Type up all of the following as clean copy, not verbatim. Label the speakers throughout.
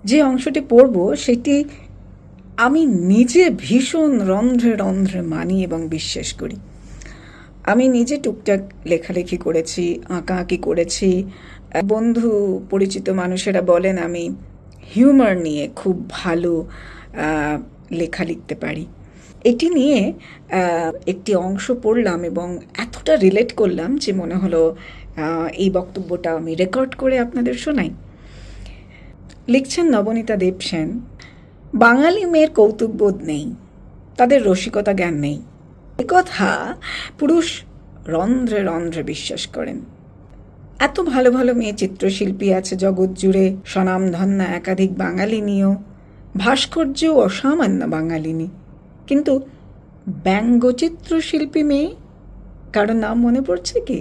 Speaker 1: যে অংশটি পড়ব সেটি আমি নিজে ভীষণ রন্ধ্রে রন্ধ্রে মানি এবং বিশ্বাস করি। আমি নিজে টুকটাক লেখালেখি করেছি, আঁকাআঁকি করেছি। বন্ধু পরিচিত মানুষেরা বলেন আমি হিউমার নিয়ে খুব ভালো লেখা লিখতে পারি। এটি নিয়ে একটি অংশ পড়লাম এবং এতটা রিলেট করলাম যে মনে হলো এই বক্তব্যটা আমি রেকর্ড করে আপনাদের শোনাই। লিখছেন নবনীতা দেবসেন, বাঙালি মেয়ের কৌতুকবোধ নেই, তাদের রসিকতা জ্ঞান নেই, একথা পুরুষ রন্ধ্রে রন্ধ্রে বিশ্বাস করেন। এত ভালো ভালো মেয়ে চিত্রশিল্পী আছে জগৎ জুড়ে, স্বনামধন্যা একাধিক বাঙালিনীও, ভাস্কর্যও অসামান্য বাঙালিনী, কিন্তু ব্যঙ্গচিত্রশিল্পী মেয়ে কারো নাম মনে পড়ছে কি?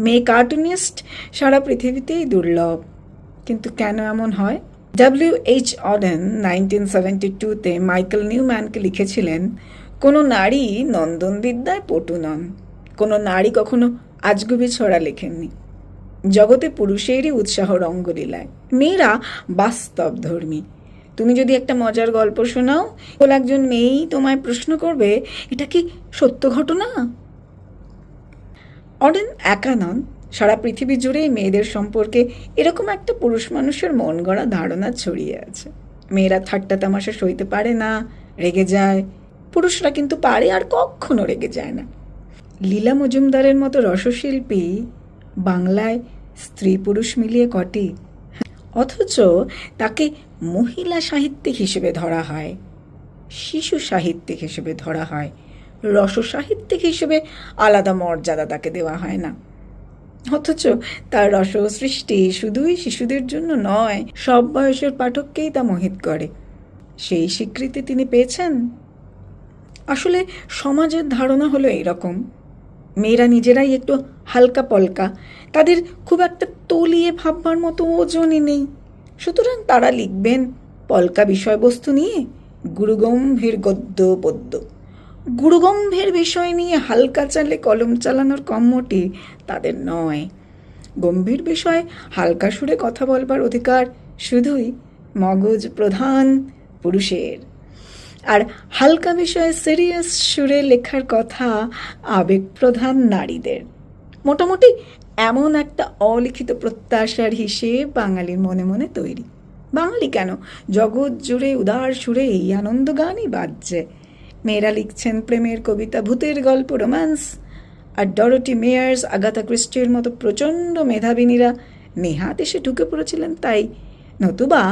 Speaker 1: মেয়ে কার্টুনিস্ট সারা পৃথিবীতেই দুর্লভ, কিন্তু কেন এমন হয়? W.H. Auden 1972-তে মাইকেল নিউম্যানকে লিখেছিলেন, কোনো নারী নন্দনবিদ্যায় পটু নন, কোনো নারী কখনো আজগুবি ছড়া লেখেননি। জগতে পুরুষেরই উৎসাহ রঙ্গলীলায়, মেয়েরা বাস্তব ধর্মী। তুমি যদি একটা মজার গল্প শোনাও, বলে একজন মেয়েই তোমায় প্রশ্ন করবে, এটা কি সত্য ঘটনা? অডেন একা নন, সারা পৃথিবী জুড়েই মেয়েদের সম্পর্কে এরকম একটা পুরুষ মানুষের মন গড়া ধারণা ছড়িয়ে আছে। মেয়েরা ঠাট্টা তামাশা সইতে পারে না, রেগে যায়। পুরুষরা কিন্তু পারে আর কখনো রেগে যায় না। লীলা মজুমদারের মতো রসশিল্পী বাংলায় স্ত্রী পুরুষ মিলিয়ে কটি, অথচ তাকে মহিলা সাহিত্যিক হিসেবে ধরা হয়, শিশু সাহিত্যিক হিসেবে ধরা হয়, রসসাহিত্যিক হিসেবে আলাদা মর্যাদা তাকে দেওয়া হয় না। অথচ তার রস সৃষ্টি শুধুই শিশুদের জন্য নয়, সব বয়সের পাঠককেই তা মোহিত করে। সেই স্বীকৃতি তিনি পেয়েছেন। আসলে সমাজের ধারণা হলো এইরকম, মেয়েরা নিজেরাই একটু হালকা পলকা, তাদের খুব একটা তলিয়ে ভাববার মতো ওজনই নেই, সুতরাং তারা লিখবেন পলকা বিষয়বস্তু নিয়ে গুরুগম্ভীর গদ্য পদ্য। গুরুগম্ভীর বিষয় নিয়ে হালকা চালে কলম চালানোর কম্মটি তাদের নয়। গম্ভীর বিষয় হালকা সুরে কথা বলবার অধিকার শুধুই মগজ প্রধান পুরুষের, আর হালকা বিষয়ে সিরিয়াস সুরে লেখার কথা আবেগ প্রধান নারীদের। মোটামুটি এমন একটা অলিখিত প্রত্যাশার হিসেব বাঙালির মনে মনে তৈরি। বাঙালি কেন, জগৎ জুড়ে উদার সুরে এই আনন্দ গানই বাজছে। মেয়েরা লিখছেন প্রেমের কবিতা, ভূতের গল্প, রোম্যান্স, আর ডরোটি মেয়ার্স, আগাথা ক্রিস্টির মতো প্রচণ্ড মেধাবিনীরা নেহাত এসে ঢুকে পড়েছিলেন তাই, নতুবা